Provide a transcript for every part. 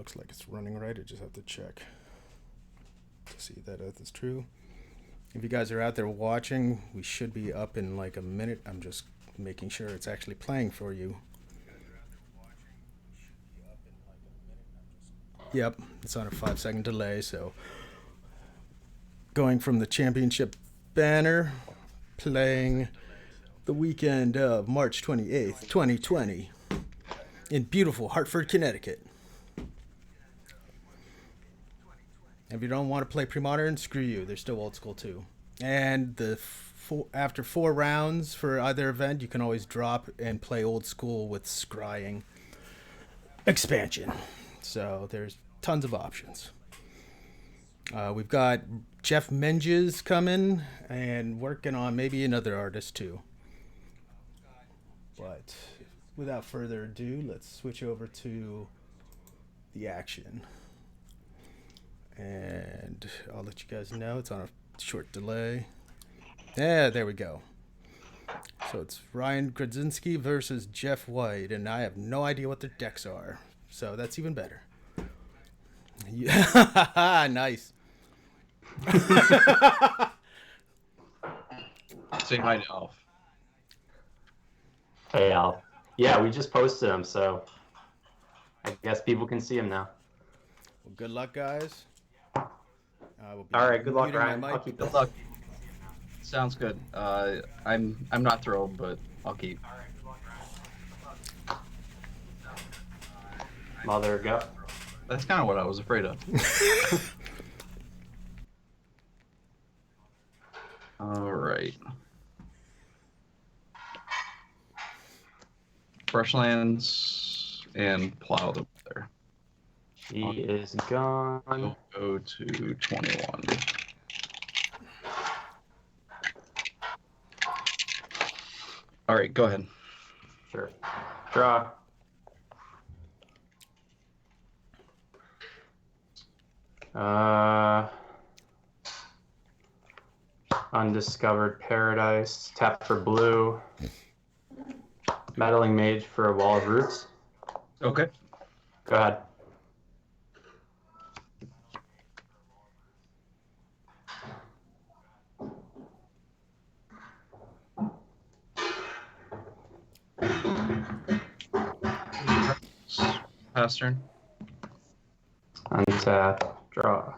looks like it's running right. I just have to check to see that is true. If you guys are out there watching, we should be up in like a minute. I'm just making sure it's actually playing for you. Yep, it's on a 5-second delay, so going from the championship banner, playing the weekend of March 28th, 2020, in beautiful Hartford, Connecticut. If you don't want to play Premodern, screw you. They're still old school too. And after 4 rounds for either event, you can always drop and play old school with scrying expansion. So there's tons of options. We've got Jeff Menges coming and working on maybe another artist too. But without further ado, let's switch over to the action. And I'll let you guys know it's on a short delay. Yeah, there we go. So it's Ryan Grodzinski versus Jeff White, and I have no idea what their decks are. So that's even better. Yeah, nice. Say hi to Alf. Hey, Alf. Yeah, we just posted him, so I guess people can see him now. Well, good luck, guys. All right, good luck, Ryan. I'll keep Good luck. Sounds good. I'm not thrilled, but I'll keep. Mother, go. That's kind of what I was afraid of. All right. Fresh lands and plowed up there. He is gone. We'll go to 21. All right, go ahead. Sure. Draw. Undiscovered Paradise. Tap for blue. Meddling Mage for a Wall of Roots. Okay. Go ahead. Pass turn. Untap. Draw.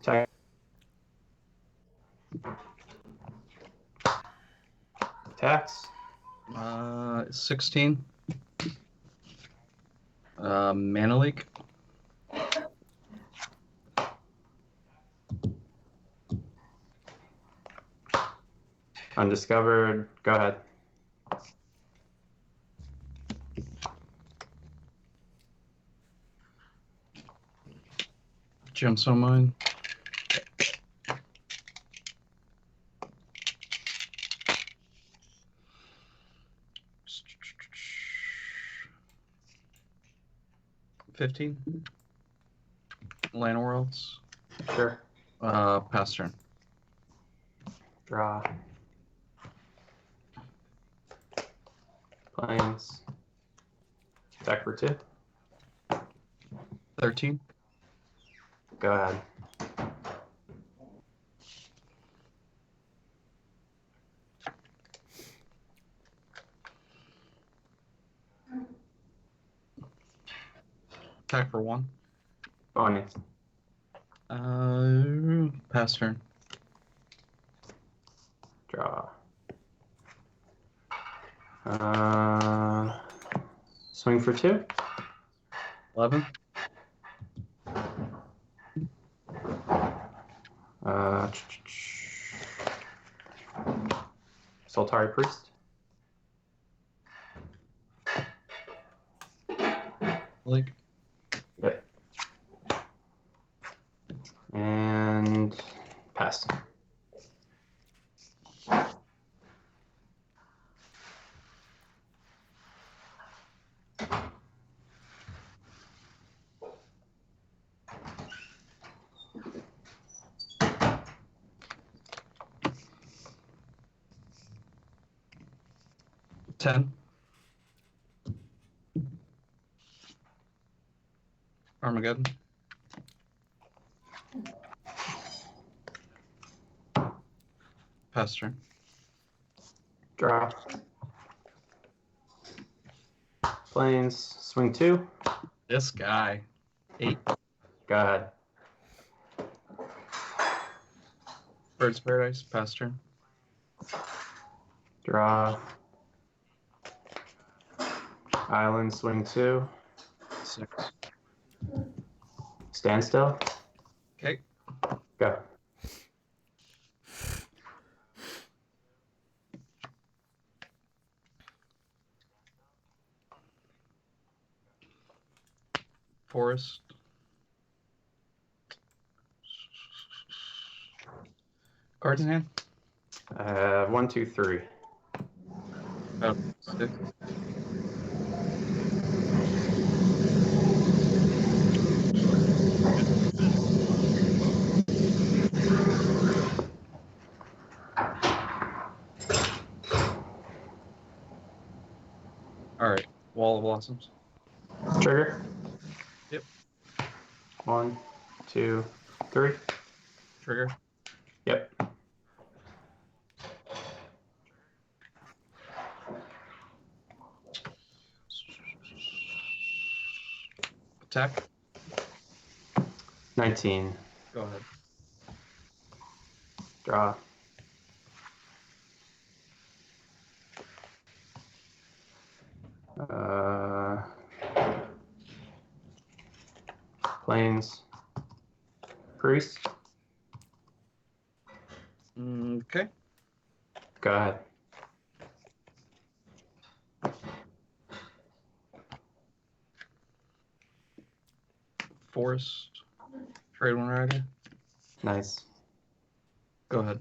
Attack. Attacks. 16. Mana Leak. Undiscovered. Go ahead. Gemstone Mine. $15. Land Worlds. Sure. Pass turn. Draw. Plains. Attack for 2. 13. Go ahead. Attack for 1. Bonus. Pass turn. Draw. Swing for 2. 11. Soltari Priest. Like. Yep. And pass. Premodern. Pass turn. Draw. Plains. Swing 2. This guy. 8. Go ahead. Bird's Paradise. Pass turn. Draw. Island. Swing 2. 6. Standstill. Okay. Go. Forest. Cards in hand. 1, 2, 3. Oh, 6. All right. Wall of Blossoms. Trigger. Yep. 1, 2, 3. Trigger. Yep. Attack. 19. Go ahead. Draw. Plains. Priest. Okay. Go ahead. Forest. Tradewind Rider. Nice. Go ahead.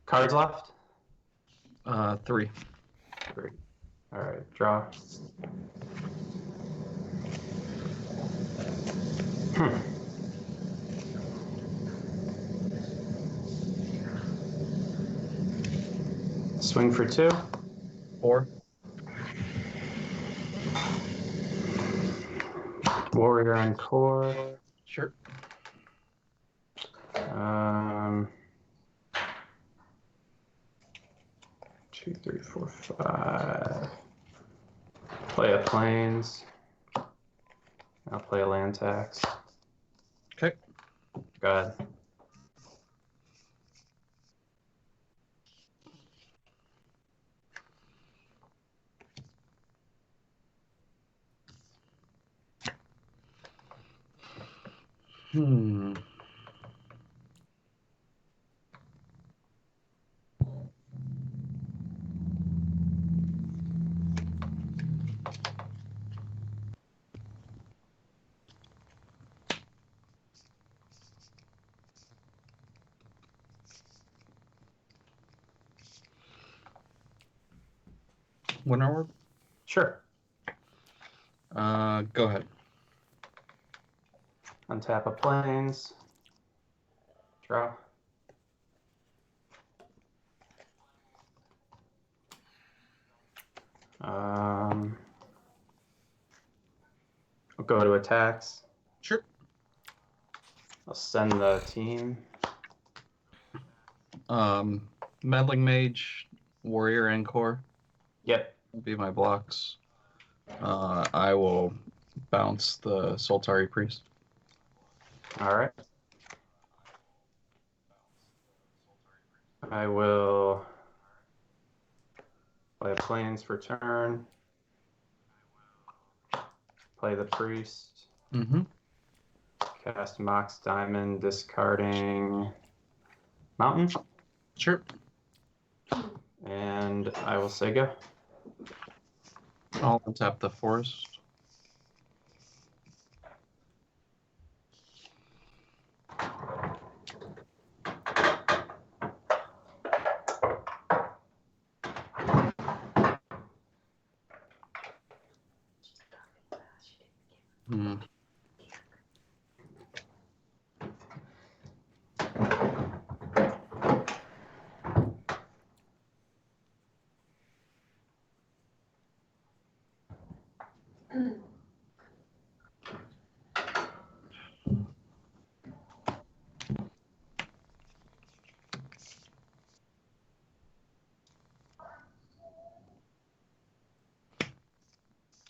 Cards left? 3. 3. All right. Draw. Swing for 2. 4. Warrior and core. Sure. 2, 3, 4, 5. Play a plains. I'll play a land tax. Okay. Go ahead. Winter Orb. Sure. Go ahead. Untap a plains. Draw. I'll go to attacks. Sure. I'll send the team. Meddling Mage, Warrior, and Core Yep. will be my blocks. I will bounce the Soltari Priest. All right. I will play plains for turn. Play the priest. Mm-hmm. Cast Mox Diamond, discarding Mountain. Sure. And I will say go. I'll untap the Forest.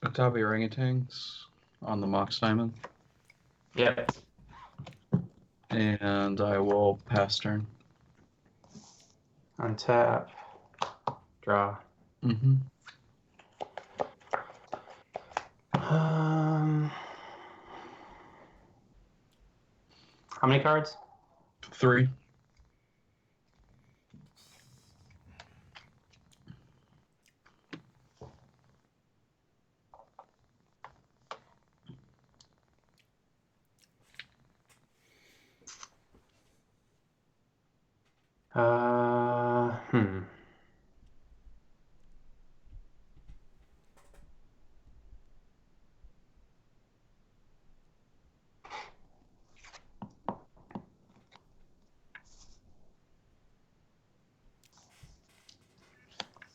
Atop orangutans on the Mox Diamond. Yep. And I will pass turn. Untap. Draw. Mm-hmm. How many cards? 3. Hmm.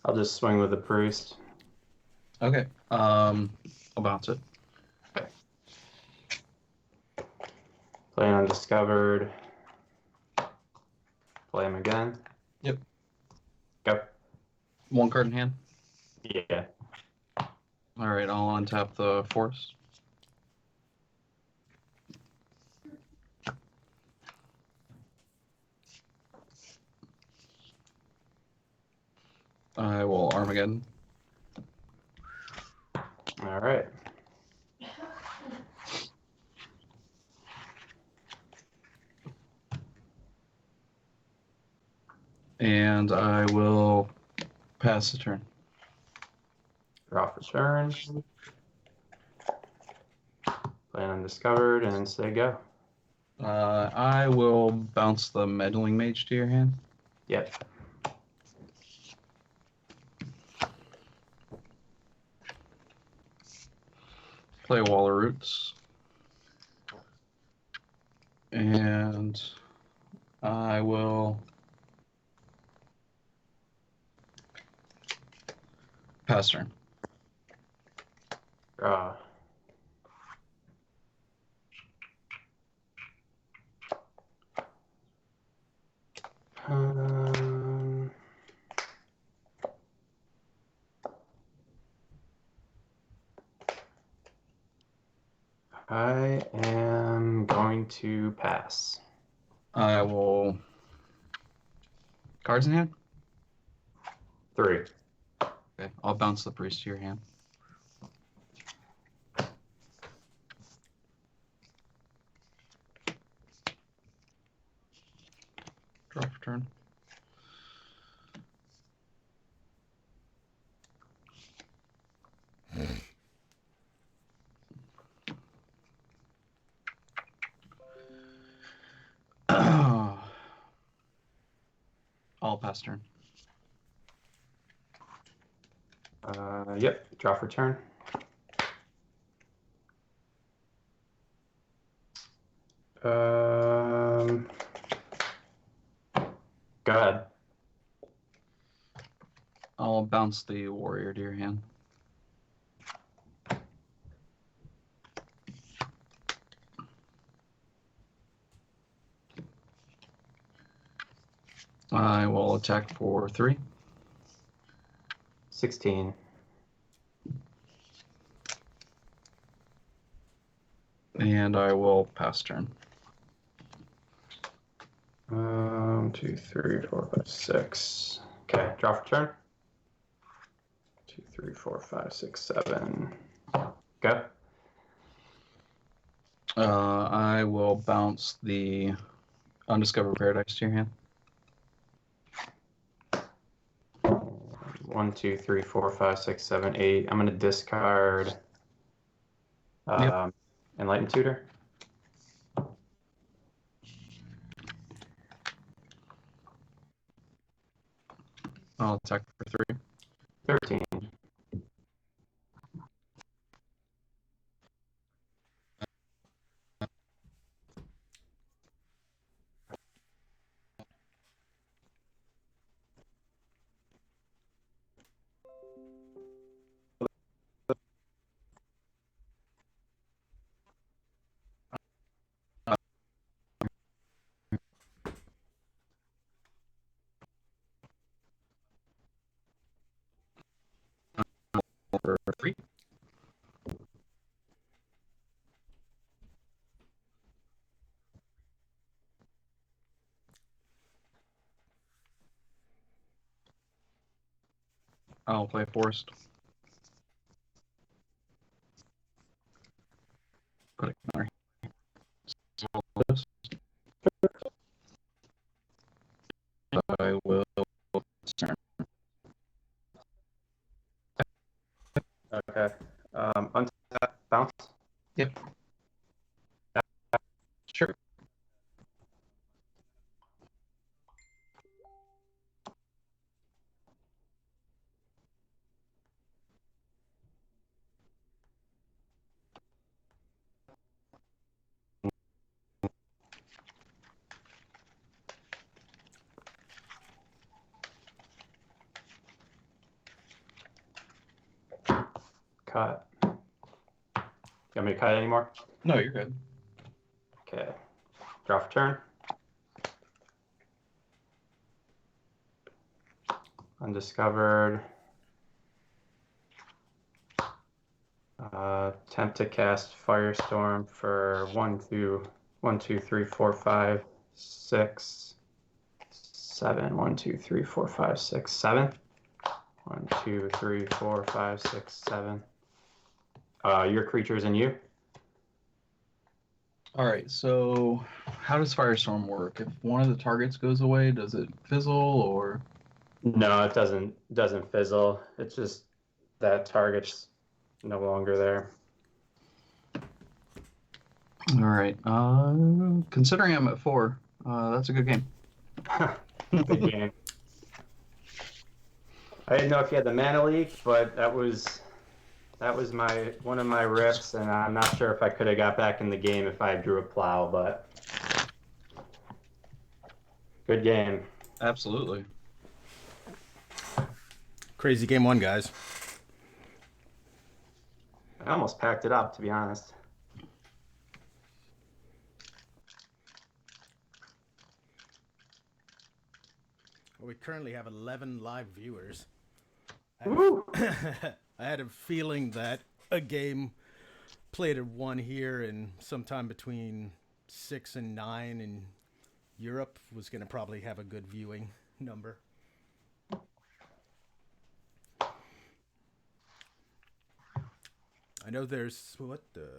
I'll just swing with the priest. Okay. I'll bounce it. Play an undiscovered. Play him again. Yep. Go. 1 card in hand. Yeah. All right, I'll untap the forest. I will Armageddon. All right. And I will pass the turn. Draw for turn. Play an undiscovered and say go. I will bounce the Meddling Mage to your hand. Yep. Play a Wall of Roots. And I will pass turn. Draw. I am going to pass. I will. Cards in hand? 3. Okay, I'll bounce the priest to your hand. Draw for turn. I'll pass turn. Yep. Draw for turn. Go ahead. I'll bounce the warrior to your hand. I will attack for 3. 16. And I will pass turn. 1, 2, 3, 4, 5, 6. Okay. Draw for turn. 2, 3, 4, 5, 6, 7. Go. I will bounce the Undiscovered Paradise to your hand. 1, 2, 3, 4, 5, 6, 7, 8. I'm going to discard Yep. Enlightened Tutor. I'll attack for 3. 13. For 3. I'll play Forest. Put a counter. I will turn. Okay. Untap, bounce. Yep. Sure. Cut. You want me to cut anymore? No, you're good. Okay. Draw for turn. Undiscovered. Attempt to cast Firestorm for 1, 2, 1, 2, 3, 4, 5, 6, 7. 1, 2, 3, 4, 5, 6, 7. 1, 2, 3, 4, 5, 6, 7. Your creatures and you. All right. So, how does Firestorm work? If one of the targets goes away, does it fizzle or? No, it doesn't fizzle. It's just that target's no longer there. All right. Considering I'm at 4, that's a good game. Good game. I didn't know if you had the mana leak, but that was one of my rips, and I'm not sure if I could have got back in the game if I drew a plow, but good game. Absolutely. Crazy game one, guys. I almost packed it up, to be honest. Well, we currently have 11 live viewers. Woo! I had a feeling that a game played at 1 here and sometime between 6 and 9 in Europe was going to probably have a good viewing number. I know there's what the.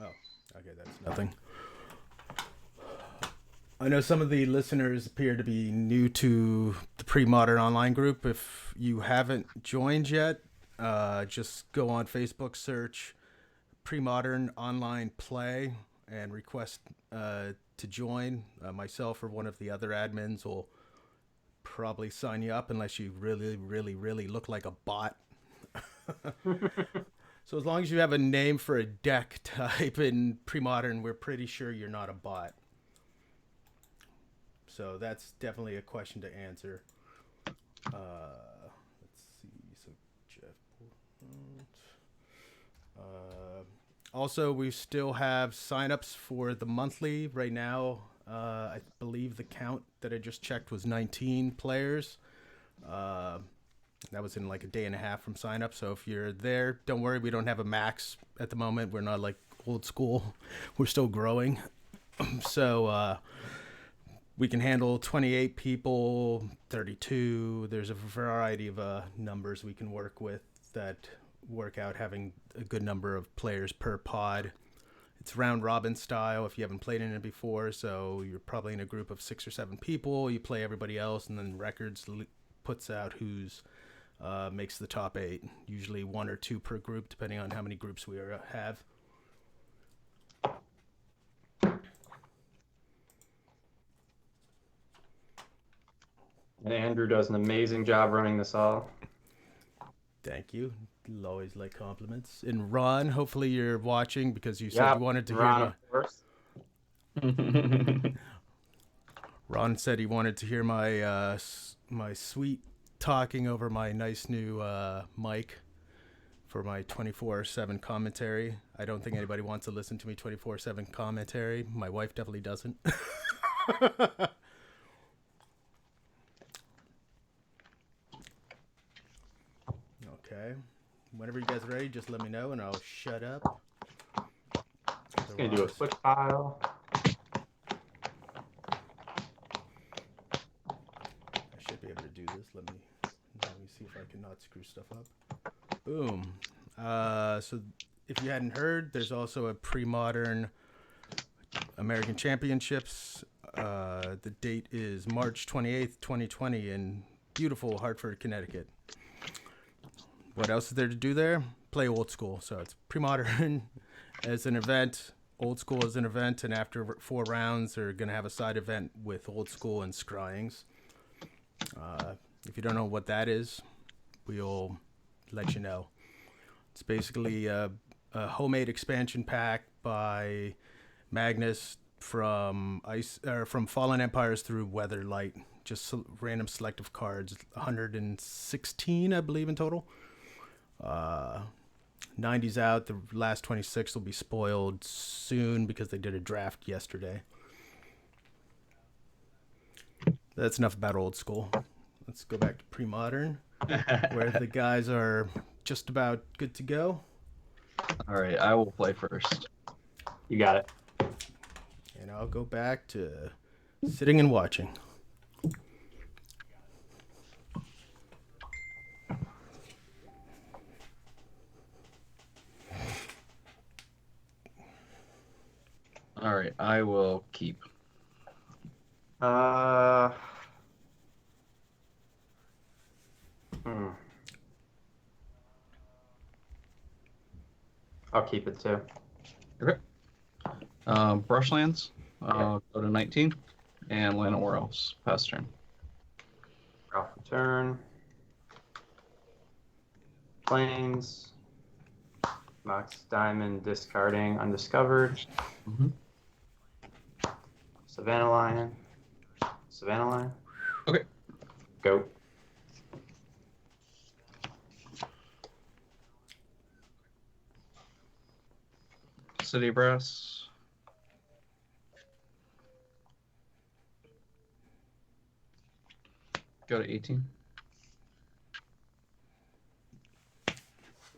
Oh, okay, that's nothing. I know some of the listeners appear to be new to the Premodern online group. If you haven't joined yet, just go on Facebook, search Premodern Online Play, and request to join. Myself or one of the other admins will probably sign you up unless you really, really, really look like a bot. So as long as you have a name for a deck type in Premodern, we're pretty sure you're not a bot. So that's definitely a question to answer. Let's see. So Jeff. Also, we still have signups for the monthly right now. I believe the count that I just checked was 19 players. That was in like a day and a half from sign up. So if you're there, don't worry. We don't have a max at the moment. We're not like old school. We're still growing. So we can handle 28 people, 32. There's a variety of numbers we can work with that work out having a good number of players per pod. It's round robin style if you haven't played in it before. So you're probably in a group of 6 or 7 people. You play everybody else, and then Records puts out who's makes the top 8, usually 1 or 2 per group, depending on how many groups we have. And Andrew does an amazing job running this all. Thank you. Always like compliments. And Ron, hopefully you're watching because you said you wanted to hear my... Ron said he wanted to hear my my sweet talking over my nice new mic for my 24/7 commentary. I don't think anybody wants to listen to me 24/7 commentary. My wife definitely doesn't. Okay. Whenever you guys are ready, just let me know and I'll shut up. Just gonna do a switch pile. I should be able to do this. Let me not Let me see if I can not screw stuff up. Boom. So if you hadn't heard, there's also a Premodern American Championships. The date is March 28th, 2020 in beautiful Hartford, Connecticut. What else is there to do there? Play old school. So it's Premodern as an event, old school as an event, and after 4 rounds, they're going to have a side event with old school and scryings. If you don't know what that is, we'll let you know. It's basically a homemade expansion pack by Magnus from Fallen Empires through Weatherlight. Just random selective cards, 116, I believe, in total. 90's out. The last 26 will be spoiled soon because they did a draft yesterday. That's enough about old school. Let's go back to Premodern, where the guys are just about good to go. All right, I will play first. You got it. And I'll go back to sitting and watching. All right, I will keep. I'll keep it too. Okay. Brushlands. Go to 19. And land anywhere else. Pass turn. Off return. Plains. Mox Diamond discarding undiscovered. Mm-hmm. Savannah Lion. Savannah Lion. Okay. Go. City Brass. Go to 18.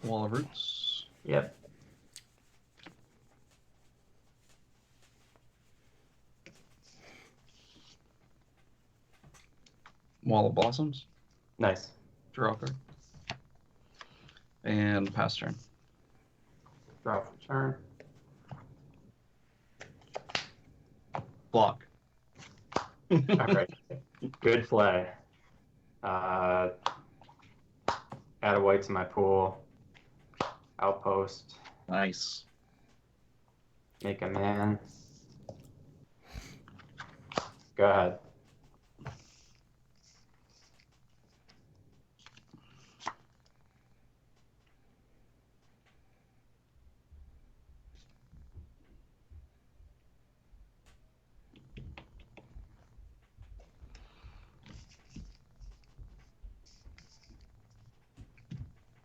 Wall of Roots. Yep. Wall of Blossoms. Nice. Draw a card. And pass turn. Draw off return. Block. All right. Good play. Add a white to my pool. Outpost. Nice. Make a man. Go ahead.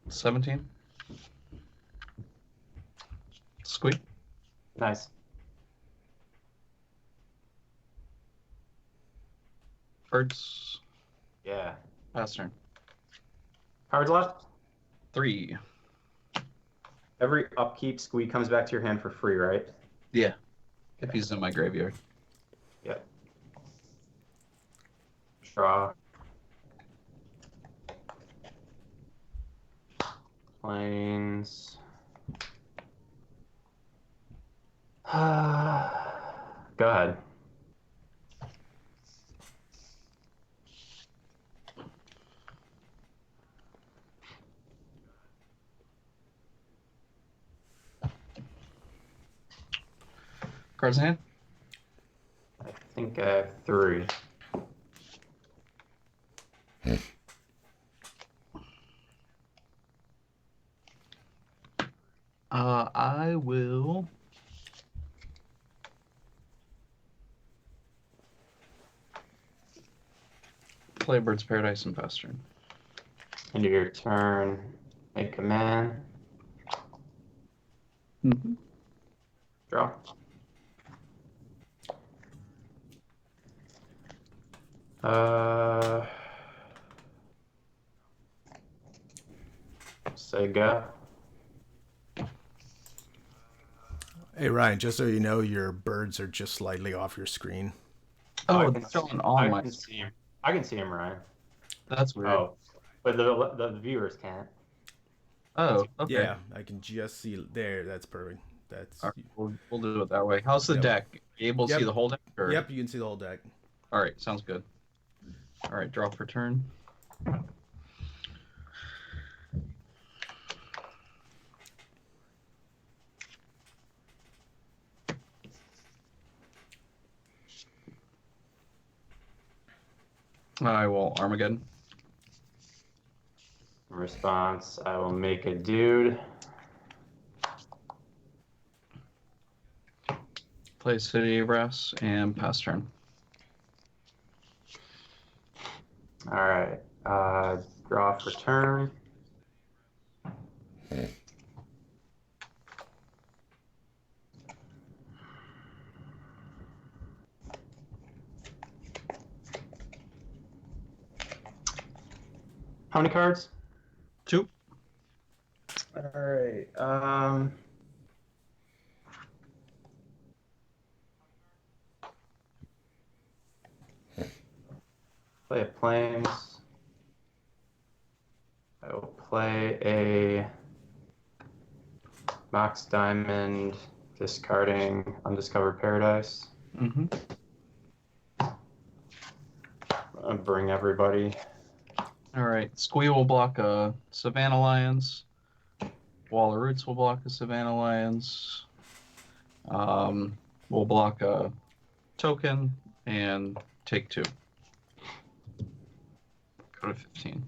$17. Squeak. Nice. Birds. Yeah. Pass turn. Cards left. 3. Every upkeep squeak comes back to your hand for free, right? Yeah. If he's in my graveyard. Yep. Draw. Plains. Go ahead. Cards in hand. I think I have 3. I will play Bird's Paradise and pass turn. End of your turn. Make a man. Mm-hmm. Draw. Say go. Hey, Ryan, just so you know, your birds are just slightly off your screen. Oh, I it's can showing see- on I my. can see him. I can see him, Ryan. That's weird. Oh, But the viewers can't. Oh, okay. Yeah, I can just see there. That's perfect. That's All right, we'll do it that way. How's the Yep. deck? You able to see Yep. the whole deck? Or... Yep, you can see the whole deck. All right, sounds good. All right, draw for turn. I will Armageddon. In response, I will make a dude. Play City of Brass and pass turn. All right. Draw for turn. How many cards? 2. All right. Play a Plains. I will play a Mox Diamond, discarding Undiscovered Paradise. Mm-hmm. I'll bring everybody. All right. Squee will block a Savannah Lions. Wall of Roots will block a Savannah Lions. We'll block a token and take 2. Go to 15.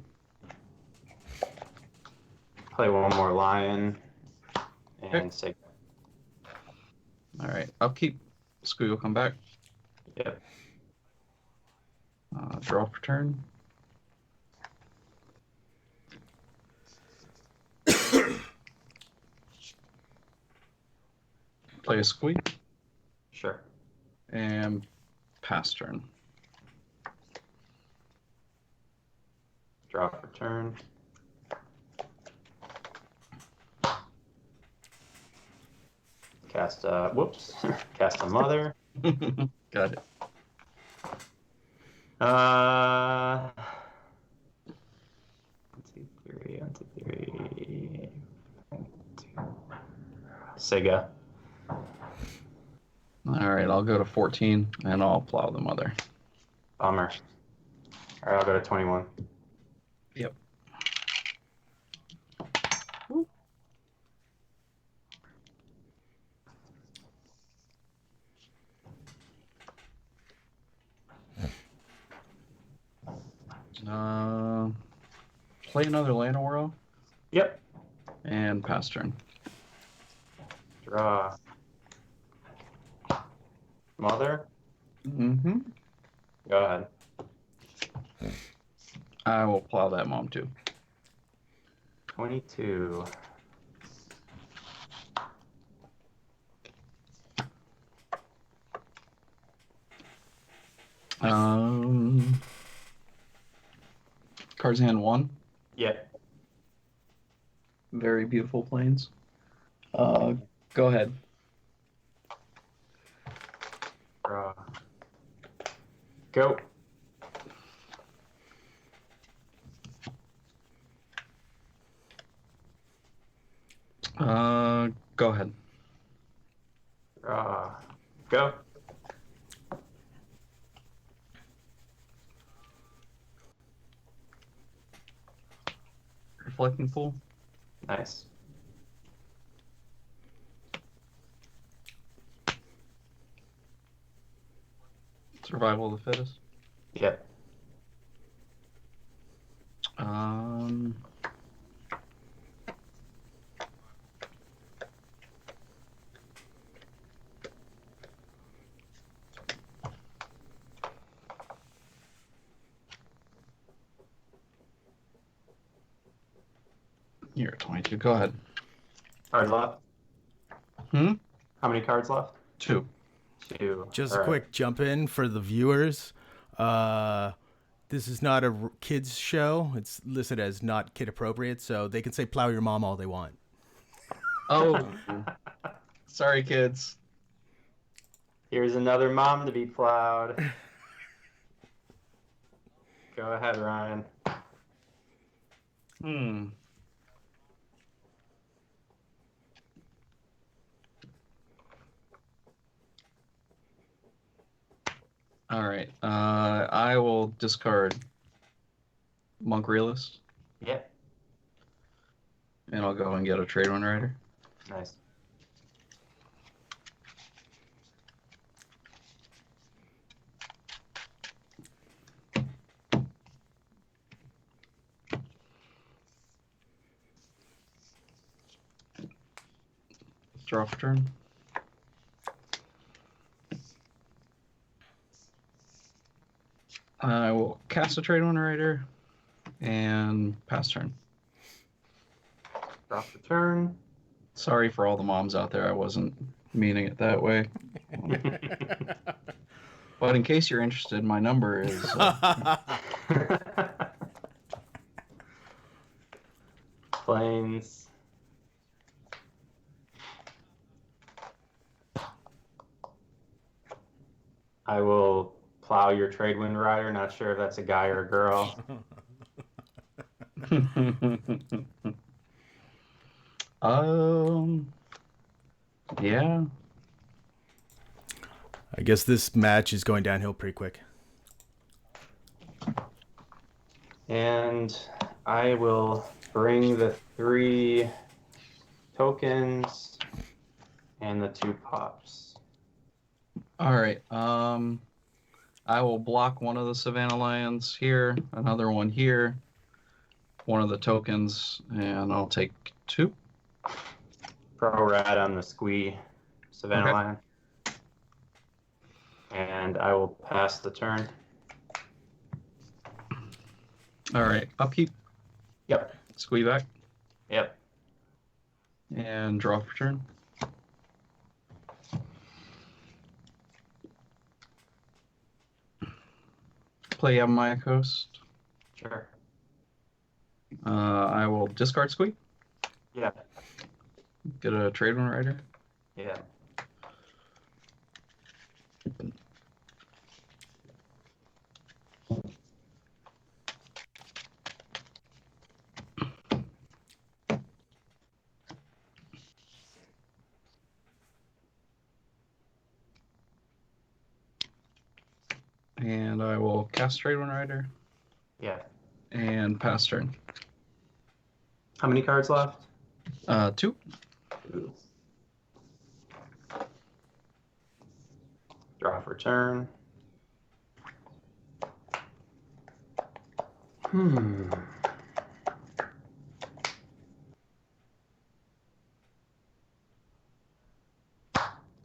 Play one more Lion and Okay. say, All right. I'll keep. Squee will come back. yep. Draw for turn. Play a Squee Sure. and pass turn. Draw for turn. Cast a, whoops. Cast a Mother. Got it. One, two, three, one, two, three. One, two. Sega. All right. I'll go to 14 and I'll plow the mother. Bummer. All right, I'll go to 21. Yep. Play another Llanowar Yep. and pass turn. Draw. Mother. Mm-hmm. Go ahead. I will plow that mom too. 22. Cards hand 1. Yep. Very beautiful planes. Go ahead. Draw. Go. Go ahead. Draw. Go. Reflecting Pool. Nice. Survival of the Fittest. Yep. You're at 22. Go ahead. Card left. Hmm? How many cards left? 2. 2. Just All a right. quick jump in for the viewers. This is not a kids show. It's listed as not kid appropriate, so they can say plow your mom all they want. Oh. Sorry, kids. Here's another mom to be plowed. Go ahead, Ryan. Hmm. All right. I will discard Monk Realist, Yep. and I'll go and get a Tradewind Rider. Nice. Draw for turn. I will cast a Tradewind Rider and pass turn. Drop the turn. Sorry for all the moms out there. I wasn't meaning it that way. But in case you're interested, my number is Planes. I will plow your Tradewind Rider. Not sure if that's a guy or a girl. Yeah. I guess this match is going downhill pretty quick. And I will bring the 3 tokens and the 2 pops. All right. I will block one of the Savannah Lions here, another one here, one of the tokens, and I'll take 2. Pro rat on the squee Savannah Okay. Lion. And I will pass the turn. All right. Upkeep. Yep. Squee back. Yep. And draw for turn. Play Yamamaya Coast. Sure. I will discard Squee. Yeah. Get a Tradewind Rider. Yeah. And I will cast Tradewind Rider Yeah. and pass turn. How many cards left? 2. 2. Draw for turn.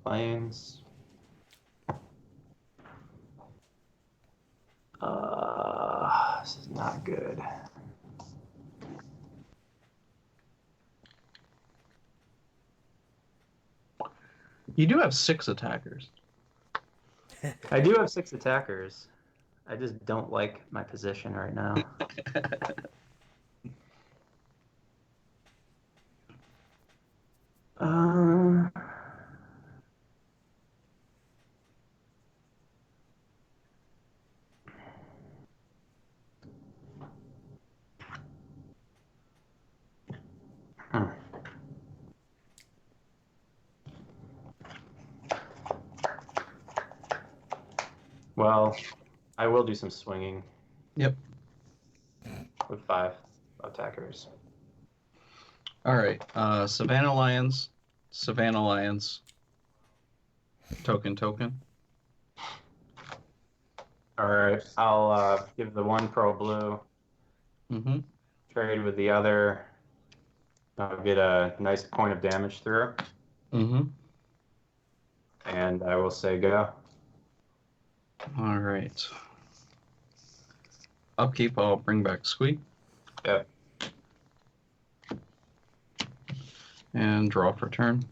Planes. This is not good. You do have 6 attackers. I do have 6 attackers. I just don't like my position right now. Well, I will do some swinging. Yep. With 5 attackers. All right. Savannah Lions. Savannah Lions. Token. All right, I'll give the 1 pro blue. Mm-hmm. Trade with the other. I'll get a nice point of damage through. Mm-hmm. And I will say go. All right. Upkeep, I'll bring back Squee. Yep. And draw for turn.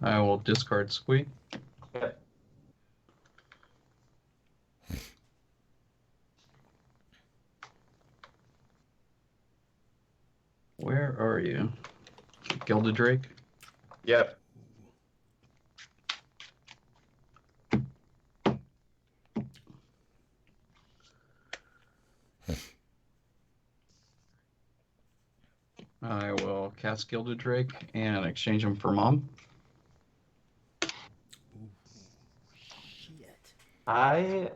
I will discard Squee. Yep. Where are you? Gilded Drake? Yep. cast Gilded Drake and exchange them for Mom. Shit. I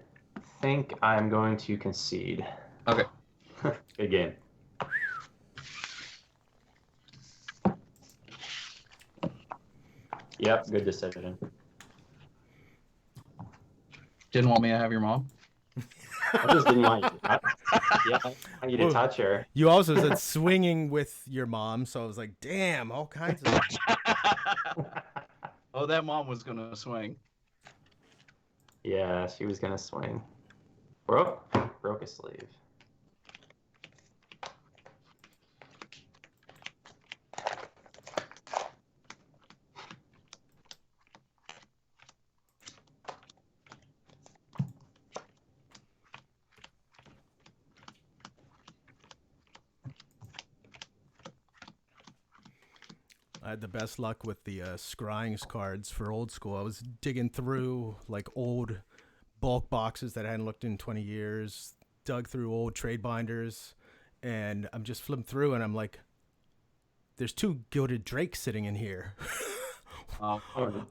think I'm going to concede. Okay. Good game. Yep, good decision. Didn't want me to have your mom? I just didn't want you to touch. Yeah, I want you to touch her. You also said swinging with your mom, so I was like, damn, all kinds of... Oh, that mom was going to swing. Yeah, she was gonna swing. Broke a sleeve. I had the best luck with the scrying's cards for old school. I was digging through like old bulk boxes that I hadn't looked in 20 years, dug through old trade binders, and I'm just flipping through and I'm like, there's 2 gilded drakes sitting in here. Oh,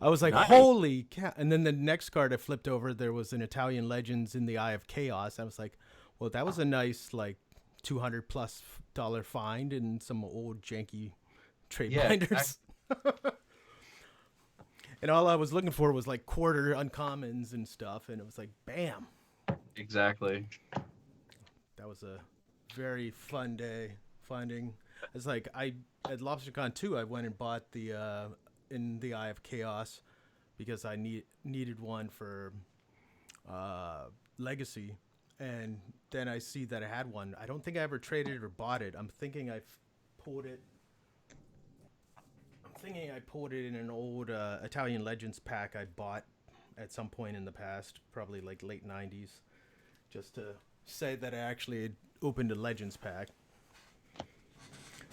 I was like, nice. holy cow. And then the next card I flipped over, there was an Italian Legends in the Eye of Chaos. I was like, well, that was a nice like $200+ find in some old janky trade binders. And all I was looking for was like quarter uncommons and stuff, and it was like bam. exactly. That was a very fun day finding. It's like at LobsterCon 2 I went and bought the in the Eye of Chaos because I needed one for Legacy, and then I see that I had one. I don't think I ever traded it or bought it. I'm thinking I pulled it in an old Italian Legends pack I bought at some point in the past, probably like late 90s, just to say that I actually had opened a Legends pack.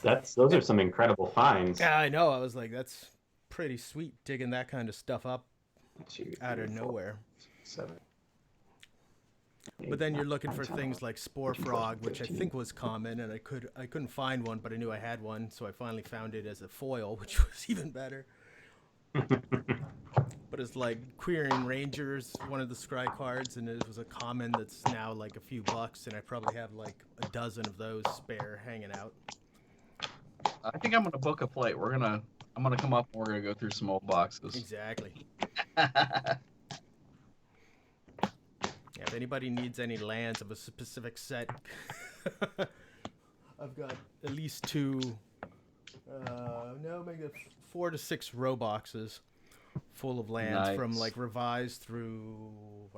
Those are some incredible finds. Yeah, I know. I was like, that's pretty sweet digging that kind of stuff up 2, 3, out of 4, nowhere. 7. But then you're looking for things like Spore Frog, which I think was common, and I couldn't find one, but I knew I had one, so I finally found it as a foil, which was even better. But it's like Queering Rangers, one of the scry cards, and it was a common that's now like a few bucks, and I probably have like a dozen of those spare hanging out. I think I'm gonna book a flight. I'm gonna come up and we're gonna go through some old boxes. Exactly. Yeah, if anybody needs any lands of a specific set, I've got at least 2, maybe 4 to 6 row boxes full of lands from like revised through.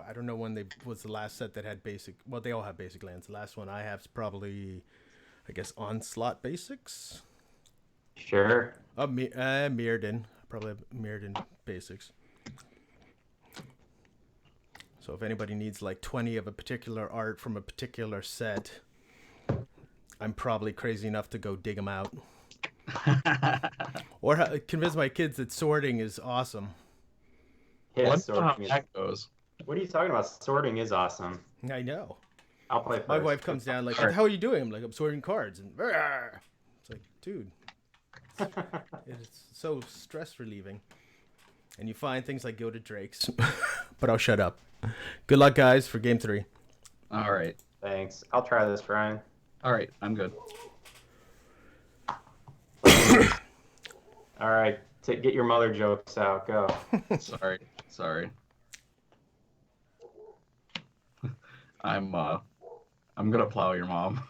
I don't know when was the last set that had basic. Well, they all have basic lands. The last one I have is probably, I guess, Onslaught Basics. Sure. Mirrodin. Probably have Mirrodin Basics. So if anybody needs like 20 of a particular art from a particular set, I'm probably crazy enough to go dig them out. Or convince my kids that sorting is awesome. Yeah, How sorting that goes. What are you talking about? Sorting is awesome. I know. I'll play first. My wife comes down like, what the hell are you doing? I'm like, I'm sorting cards. And it's like, dude, it's so stress relieving. And you find things like Gilded Drakes. But I'll shut up. Good luck, guys, for game 3. All right. Thanks. I'll try this, Brian. All right. I'm good. All right. Get your mother jokes out. Go. Sorry. I'm gonna plow your mom.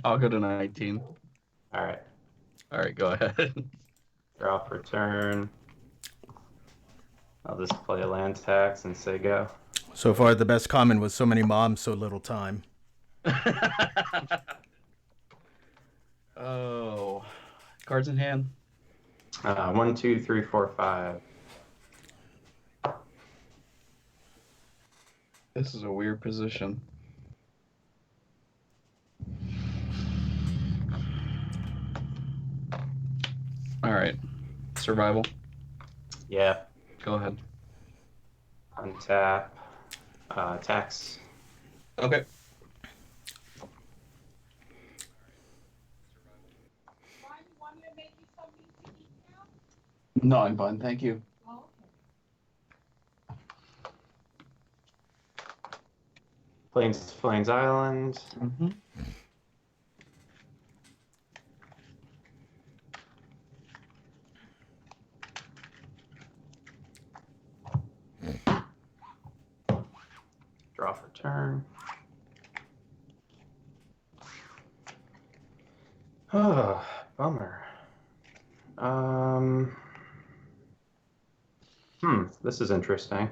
I'll go to 19. All right. All right, go ahead. Draw for turn. I'll just play a land tax and say go. So far, the best common was so many moms, so little time. Oh, cards in hand. 1, 2, 3, 4, 5. This is a weird position. All right, survival. Yeah. Go ahead. Untap. Tax. Okay. No, I'm fine. Thank you. Plains Island. Mm-hmm. Draw for turn. Oh, bummer. This is interesting.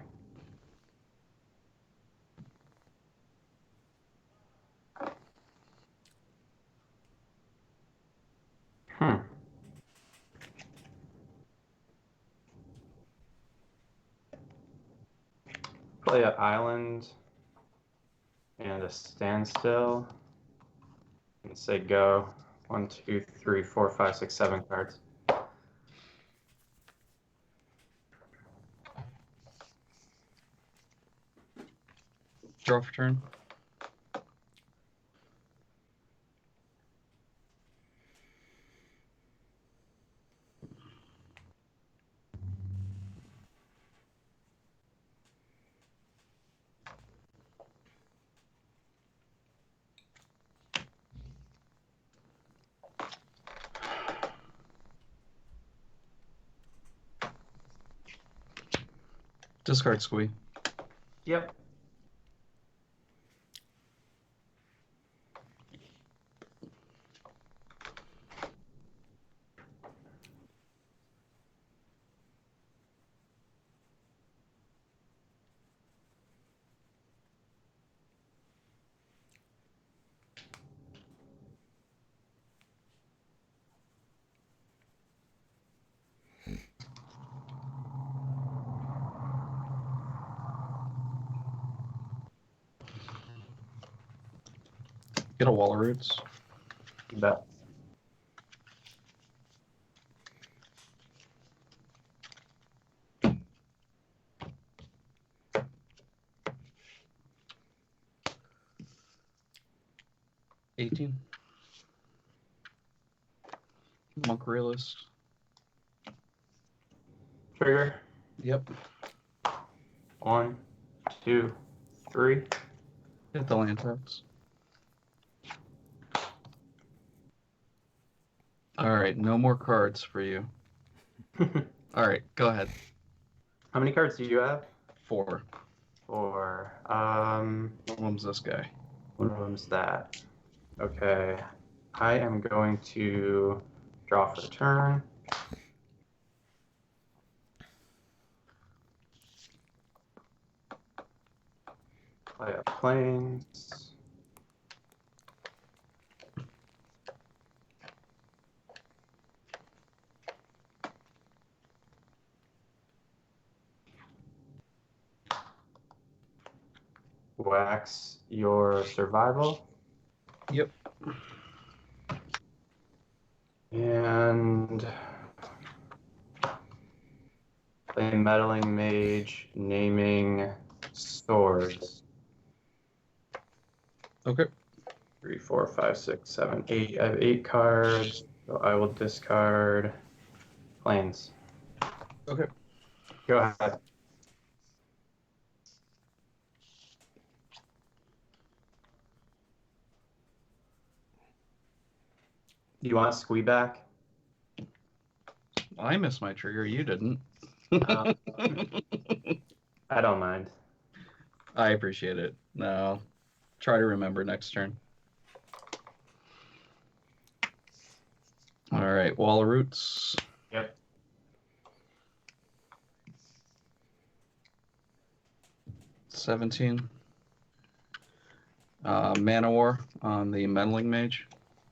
Play an island and a standstill. And say go. 1, 2, 3, 4, 5, 6, 7 cards. Draw for turn. Discard squee. Yep. Get a wall of roots. You bet. $18. Monk realist. Trigger. Yep. 1, 2, 3. Hit the land taps. All right, no more cards for you. All right, go ahead. How many cards do you have? 4. 4. One of them's this guy. One of them's that. Okay. I am going to draw for turn. Play a plains. Wax your survival. Yep. And play meddling mage, naming swords. Okay. 3, 4, 5, 6, 7, 8. I have 8 cards, so I will discard plains. Okay. Go ahead. Do you want squee back? I missed my trigger. You didn't. I don't mind. I appreciate it. No. Try to remember next turn. All right, wall of roots. Yep. $17. Mana War on the meddling mage.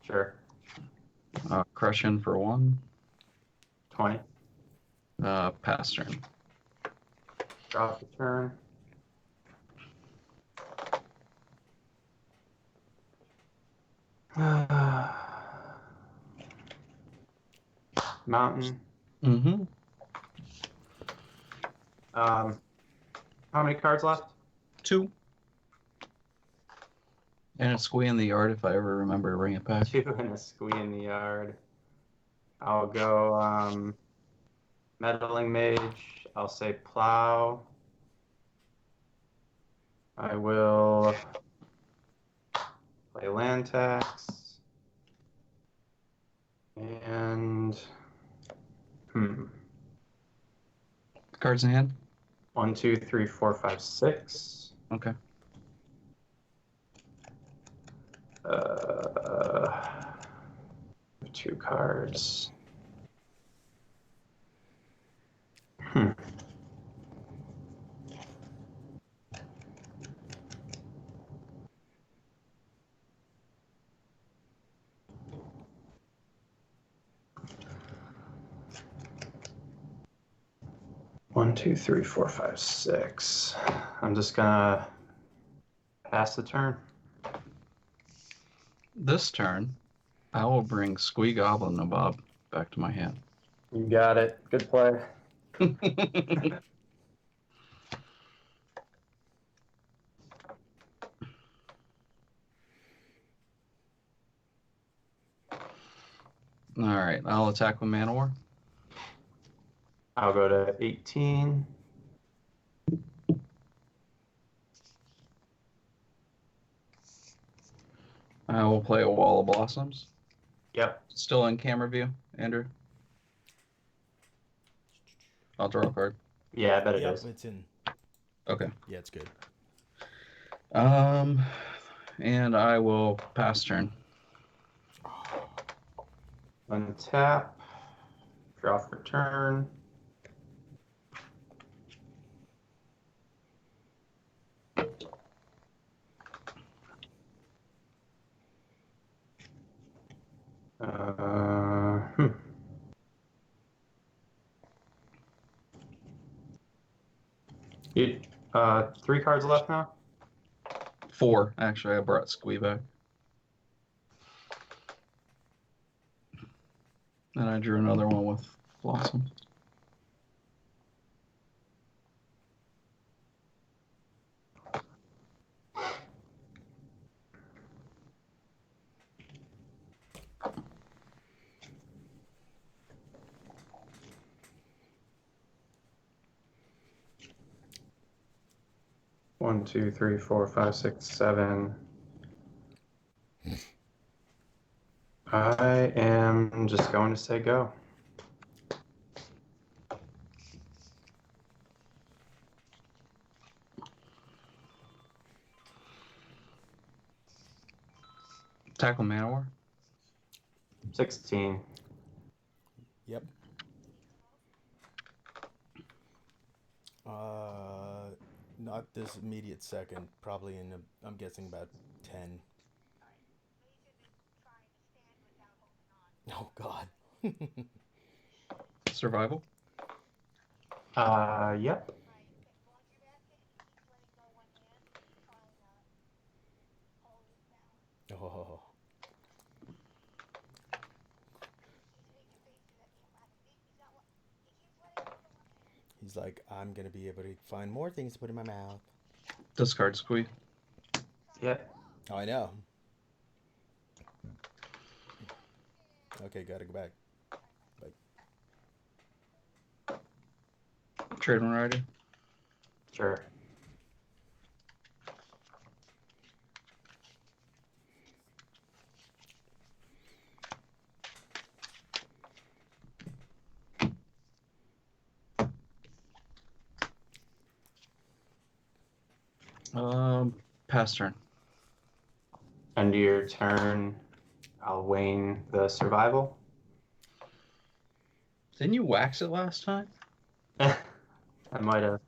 Sure. Crush in for 1. 20. Pass turn. Draw for turn. Mountain. Mm-hmm. How many cards left? 2. And a squee in the yard if I ever remember to bring it back. 2 and a squee in the yard. I'll go Meddling Mage. I'll say Plow. I will play Land Tax. And Cards in hand? 1, 2, 3, 4, 5, 6. Okay. 2 cards. 1, 2, 3, 4, 5, 6. I'm just gonna pass the turn. This turn, I will bring Squee Goblin Nabob back to my hand. You got it. Good play. All right, I'll attack with Manowar. I'll go to 18. I will play a Wall of Blossoms. Yep. Still in camera view, Andrew? I'll draw a card. Yeah, I bet it Yep, is. it's in. Okay. Yeah, it's good. And I will pass turn. Untap. Draw for turn. You, 3 cards left now? 4, actually. I brought Squee back. And I drew another one with Blossom. One, 2, 3, 4, 5, 6, 7. I am just going to say go. Tackle Manowar. 16. Yep. Not this immediate second. Probably in, I'm guessing about 10. Oh, God. Survival. Yep. Oh. He's like, I'm going to be able to find more things to put in my mouth. Discard Squee. Yep. Oh, I know. Okay, gotta go back. Bye. Tradewind Rider. Sure. Pass turn. End of your turn, I'll wane the survival. Didn't you wax it last time? I might have.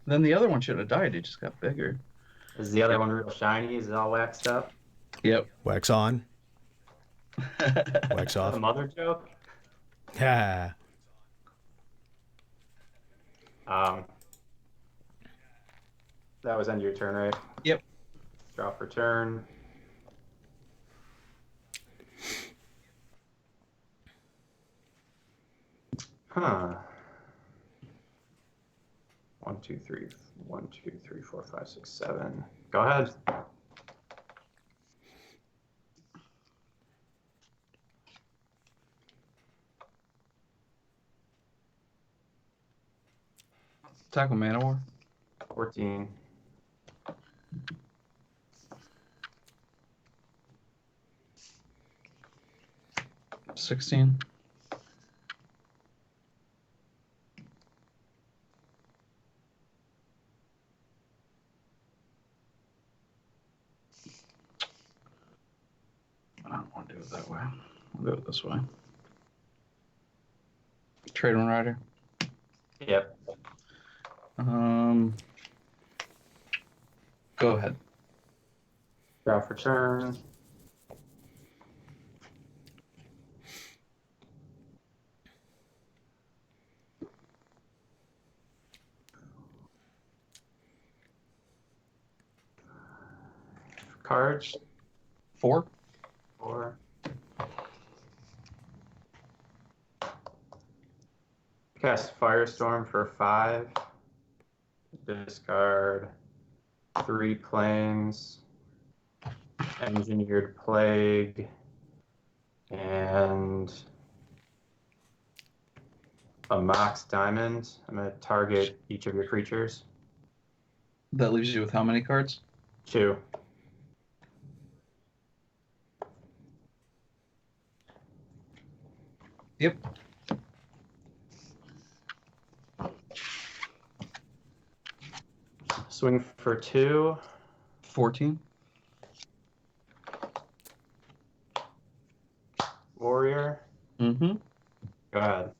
Then the other one should have died. It just got bigger. Is the other one real shiny? Is it all waxed up? Yep. Wax on. Wax Is that off. a mother joke? Ha. That was end of your turn, right? Yep. Draw for turn. Huh. 1, 2, 3, 1, 2, 3, 4, 5, 6, 7. Go ahead. Attack with Man of War. 14. $16. I don't want to do it that way. I'll do it this way. Tradewind Rider. Yep. Go ahead. Draw for turn. Cards. 4. 4. Cast Firestorm for 5. Discard 3 planes. Engineered Plague. And a Mox Diamond. I'm going to target each of your creatures. That leaves you with how many cards? 2. Yep. Swing for 2. 14. Warrior. Mm-hmm. Go ahead.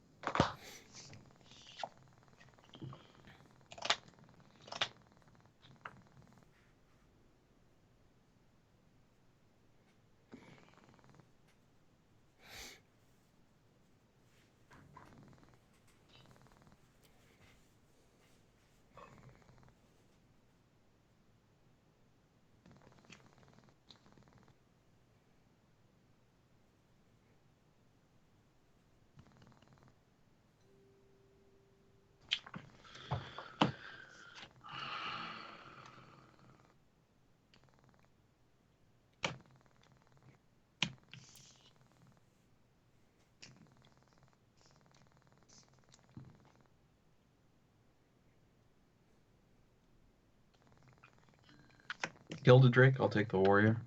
Gilded Drake, I'll take the Warrior.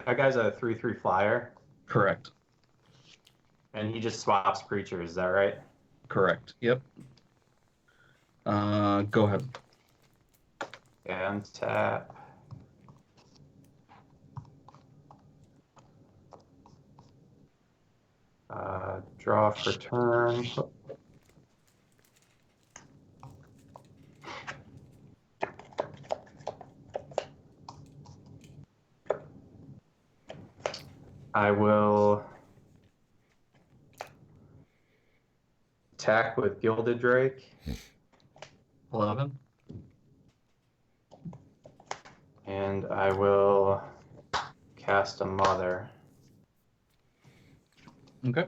That guy's a 3/3 flyer, Correct. and he just swaps creatures. Is that right? Correct. Yep. Go ahead. And tap. Draw for turn. I will attack with Gilded Drake. 11. And I will cast a Mother. Okay.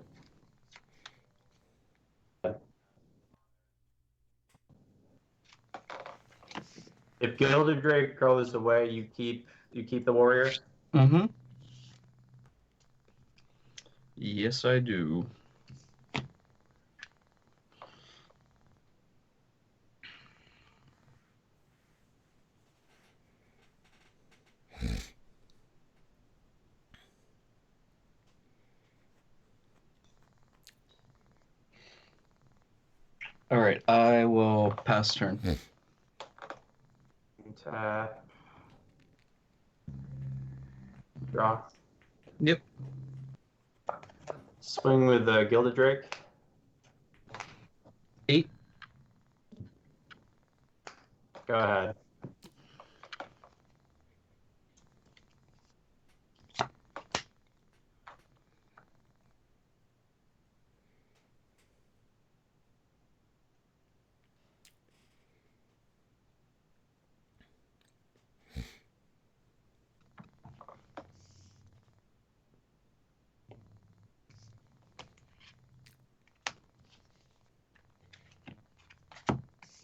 If Gilded Drake goes away, you keep the Warrior. Mm-hmm. Yes, I do. All right, I will pass turn. Tap. Draw. Yep. Swing with the Gilded Drake. 8. Go ahead.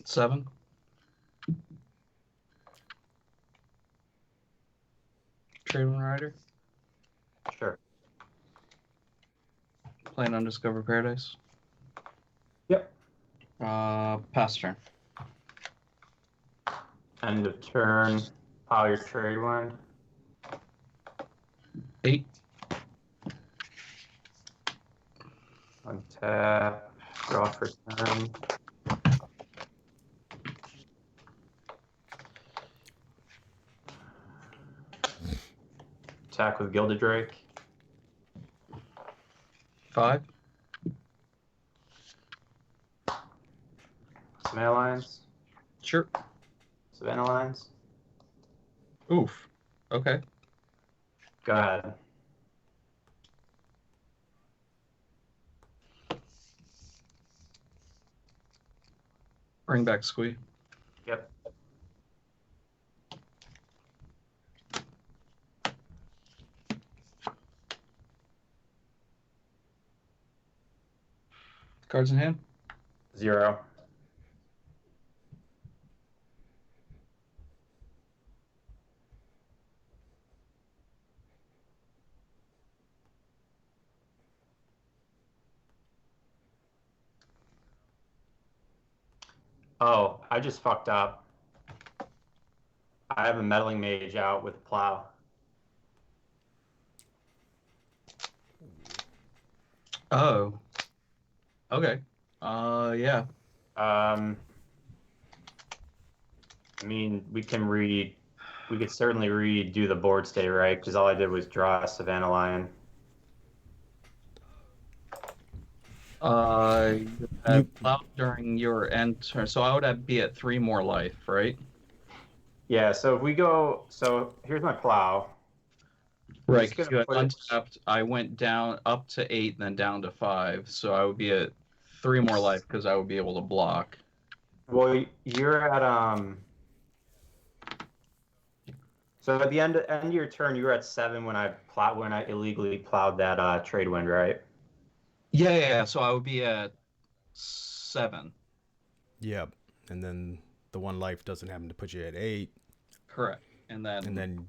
Seven. Tradewind Rider. Sure. playing Undiscovered Paradise? Yep. Pass turn. End of turn. Pile your Tradewind. 8. Untap. Draw for turn. Attack with Gilded Drake. 5. Savannah Lions. Sure. Savannah Lions. Oof. Okay. Go ahead. Bring back Squee. Yep. Cards in hand. 0. Oh, I just fucked up. I have a meddling mage out with plow. Oh. Okay. Yeah. I mean, we could certainly redo the board state, right? Because all I did was draw a Savannah Lion. You had plowed during your end turn, so I would be at 3 more life, right? Yeah, so if we go, so here's my plow. Right, Just because gonna you had put it- untapped. I went down up to 8, then down to 5, so I would be at 3 more life because I would be able to block. Well, you're at So at the end of your turn, you were at 7 when I illegally plowed that Tradewind, right? Yeah. So I would be at 7. Yep. And then the 1 life doesn't happen to put you at 8. Correct. And then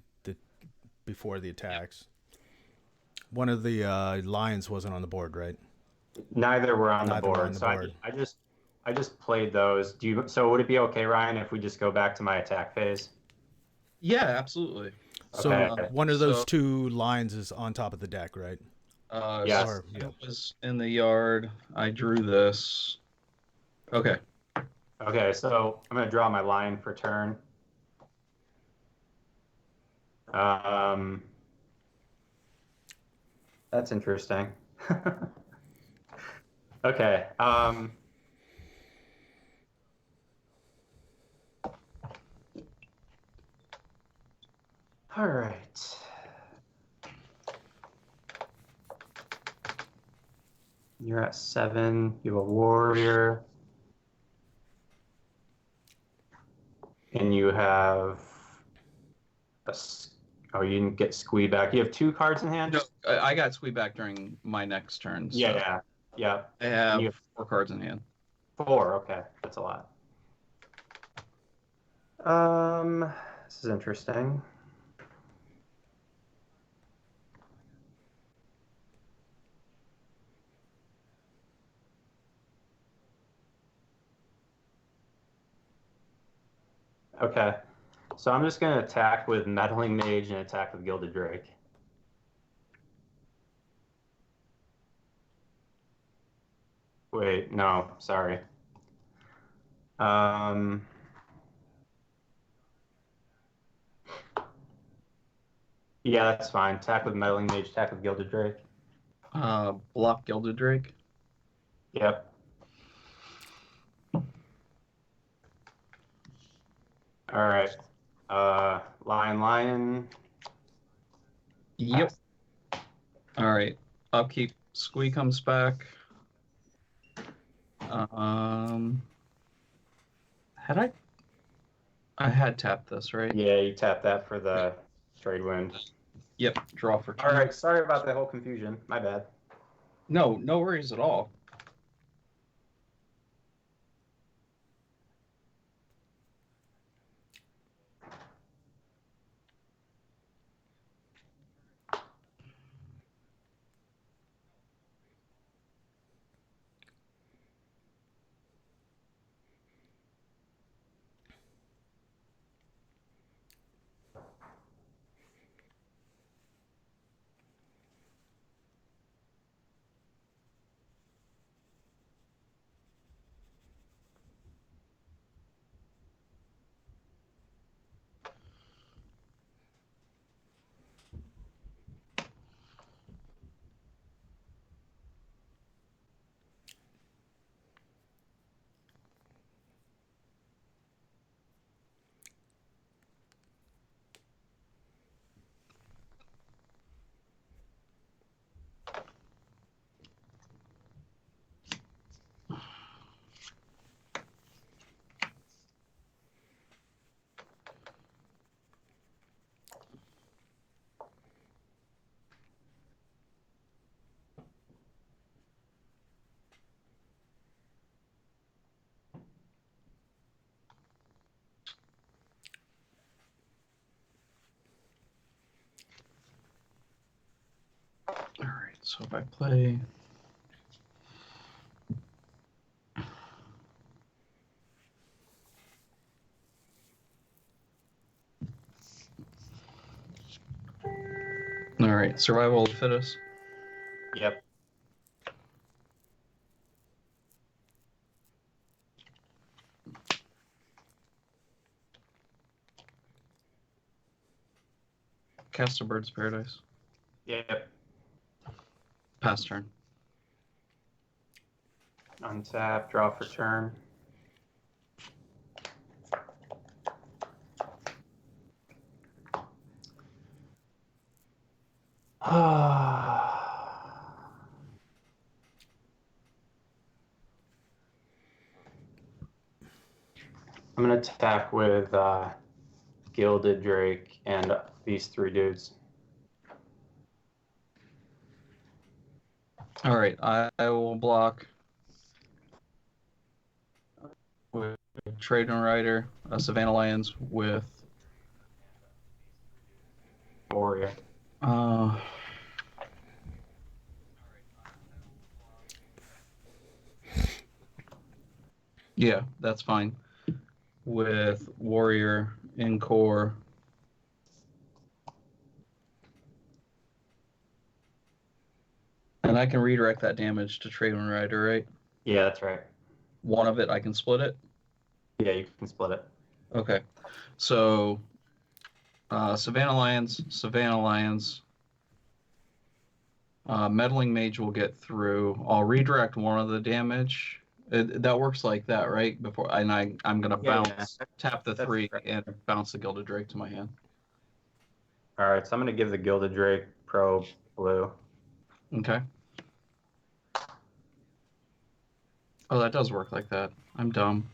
Before the attacks. One of the lions wasn't on the board, right? Neither were on the Neither were board. on the So board. I just played those. So would it be okay, Ryan, if we just go back to my attack phase? yeah, absolutely. So Okay. one of those 2 lines is on top of the deck, right? Yes. Or, yeah. It was in the yard. I drew this. Okay. Okay, so I'm gonna draw my line for turn. That's interesting. Okay. All right. You're at 7. You have a warrior. And you have oh, you didn't get Squee back. You have 2 cards in hand? No, I got Squee back during my next turn. So Yeah. I have you have 4 cards in hand. 4. Okay, that's a lot. This is interesting. Okay, so I'm just gonna attack with Meddling Mage and attack with Gilded Drake. Wait, no, sorry. Yeah, that's fine. Attack with Meddling Mage, attack with Gilded Drake. Block Gilded Drake. Yep. All right. Lion. Yep. All right. Upkeep. Squee comes back. I had tapped this, right? Yeah, you tap that for the Tradewind. Yep. Draw for 2. All right, sorry about the whole confusion. My bad. No worries at all. So if I play... All right, survival of the fittest. Yep. Cast a Bird's Paradise. Yep. Pass turn. Untap, draw for turn. I'm gonna attack with Gilded Drake and these 3 dudes. All right, I will block with Tradewind Rider, Savannah Lions with Warrior. Yeah, that's fine. With Warrior in core. And I can redirect that damage to Tradewind Rider, right? Yeah, that's right. One of it, I can split it? Yeah, you can split it. Okay. So, Savannah Lions. Meddling Mage will get through. I'll redirect one of the damage. That works like that, right? I'm gonna bounce, tap the 3, and bounce the Gilded Drake to my hand. All right, so I'm gonna give the Gilded Drake Pro blue. Okay. Oh, that does work like that. I'm dumb.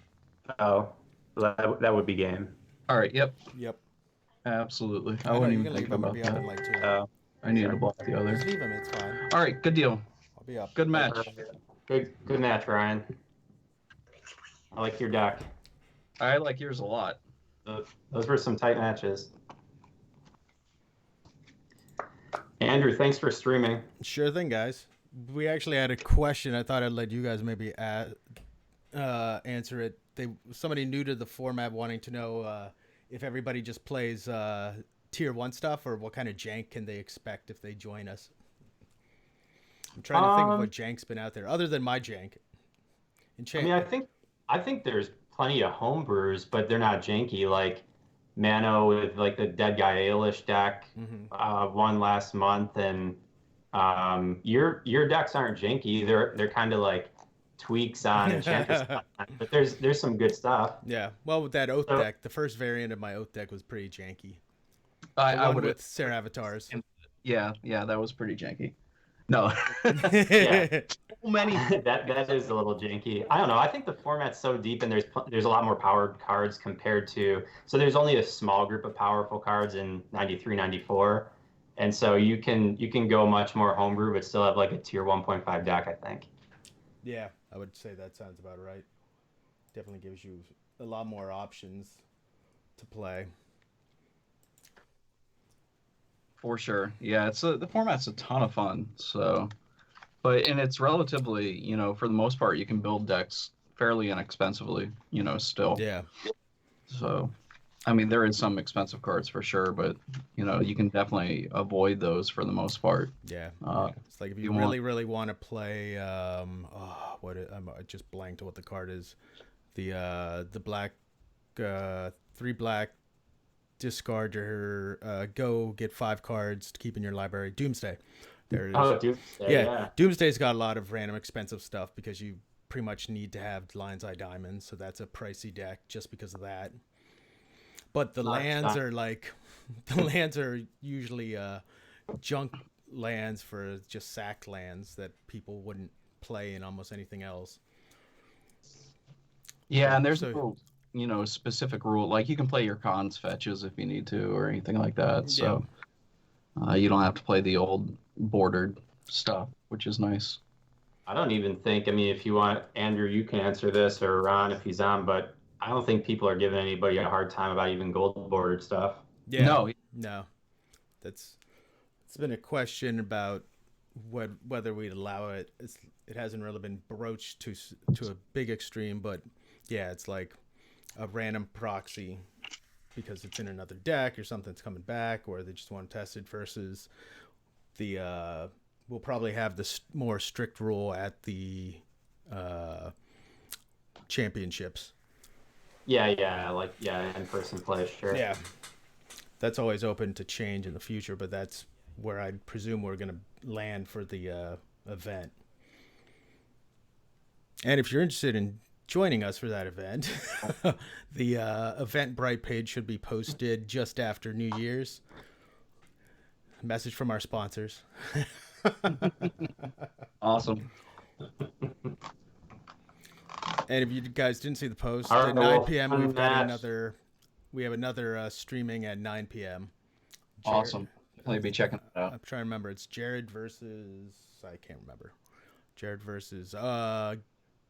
Oh, that would be game. All right. Yep. I Absolutely. I know, wouldn't you even can think leave him or about be up that. in like 2. I need to block the other. Just leave him, it's fine. All right. Good deal. I'll be up. Good match. Good match, Ryan. I like your deck. I like yours a lot. Those were some tight matches. Andrew, thanks for streaming. Sure thing, guys. We actually had a question. I thought I'd let you guys maybe answer it. Somebody new to the format wanting to know if everybody just plays tier 1 stuff, or what kind of jank can they expect if they join us. I'm trying to think of what jank's been out there other than my jank. I mean, I think there's plenty of homebrews, but they're not janky. Like Mano with like the Dead Guy Ailish deck won last month, and your decks aren't janky. They're kind of like tweaks on Enchantress, but there's some good stuff. Yeah, well, with that Oath deck, the first variant of my Oath deck was pretty janky. I would with Sarah Avatars. Yeah, that was pretty janky. No. Yeah. So many. that is a little janky. I don't know. I think the format's so deep, and there's a lot more powered cards compared to. So there's only a small group of powerful cards in 93, 94, and so you can go much more homebrew, but still have like a tier 1.5 deck, I think. Yeah, I would say that sounds about right. Definitely gives you a lot more options to play. For sure. Yeah, the format's a ton of fun. So, and it's relatively, for the most part, you can build decks fairly inexpensively, still. Yeah. So, I mean, there is some expensive cards for sure, but you can definitely avoid those for the most part. Yeah. It's like if you really want to play, I just blanked what the card is. The black, 3 black. Discard your go get 5 cards to keep in your library. Doomsday. There it is. Oh, Doomsday. Yeah. Doomsday's got a lot of random expensive stuff because you pretty much need to have Lion's Eye Diamonds, so that's a pricey deck just because of that. But the lands are usually junk lands for just sacked lands that people wouldn't play in almost anything else. Yeah, and there's specific rule, like you can play your cons fetches if you need to or anything like that, so you don't have to play the old bordered stuff, which is nice. I don't even think, I mean, if you want, Andrew, you can answer this, or Ron if he's on, but I don't think people are giving anybody a hard time about even gold bordered stuff. Yeah. No. It's been a question about whether we'd allow it. It hasn't really been broached to a big extreme, but yeah, it's like a random proxy because it's in another deck or something's coming back, or they just want to test it versus the we'll probably have the more strict rule at the championships. Yeah, in-person play, sure. Yeah, that's always open to change in the future, but that's where I presume we're going to land for the event. And if you're interested in joining us for that event, the Eventbrite page should be posted just after New Year's. Message from our sponsors. Awesome. And if you guys didn't see the post, All right, at 9 well, p.m. fun we've got match. another streaming at 9 p.m. Awesome. I'll be checking it out. I'm trying to remember. It's Jared versus I can't remember. Jared versus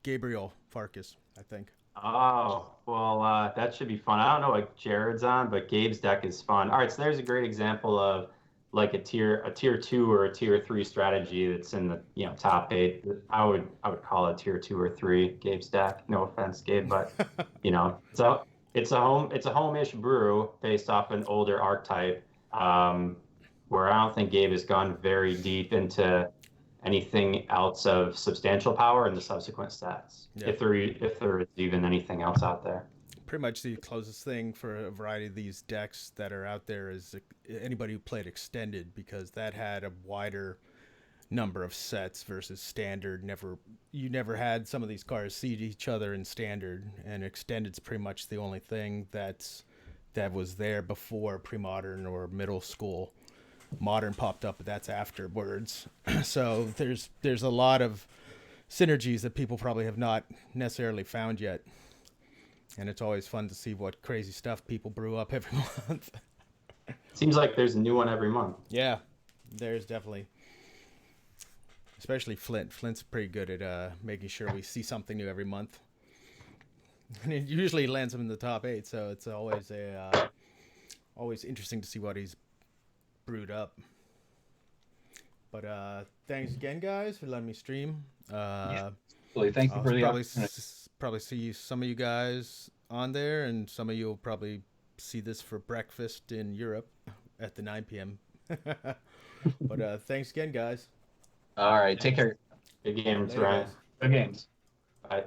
Gabriel Farkas, I think. Oh, well, that should be fun. I don't know what Jared's on, but Gabe's deck is fun. All right, so there's a great example of like a tier 2 or a tier 3 strategy that's in the top 8. I would call it tier 2 or 3 Gabe's deck. No offense, Gabe, but so it's a home-ish brew based off an older archetype, where I don't think Gabe has gone very deep into anything else of substantial power in the subsequent stats. Yeah. If there is even anything else out there. Pretty much the closest thing for a variety of these decks that are out there is anybody who played Extended, because that had a wider number of sets versus Standard. You never had some of these cards see each other in Standard, and Extended's pretty much the only thing that was there before Premodern or Middle School. Modern popped up, but that's afterwards. So there's a lot of synergies that people probably have not necessarily found yet. And it's always fun to see what crazy stuff people brew up every month. Seems like there's a new one every month. Yeah, there's definitely. Especially Flint. Flint's pretty good at making sure we see something new every month. And it usually lands him in the top 8, so it's always always interesting to see what he's brewed up. But thanks again, guys, for letting me stream. Thank you for the opportunity. Probably see some of you guys on there, and some of you will probably see this for breakfast in Europe at the 9 p.m. But thanks again, guys. All right, take care. Good games, Later, Ryan. guys. Good games. Bye.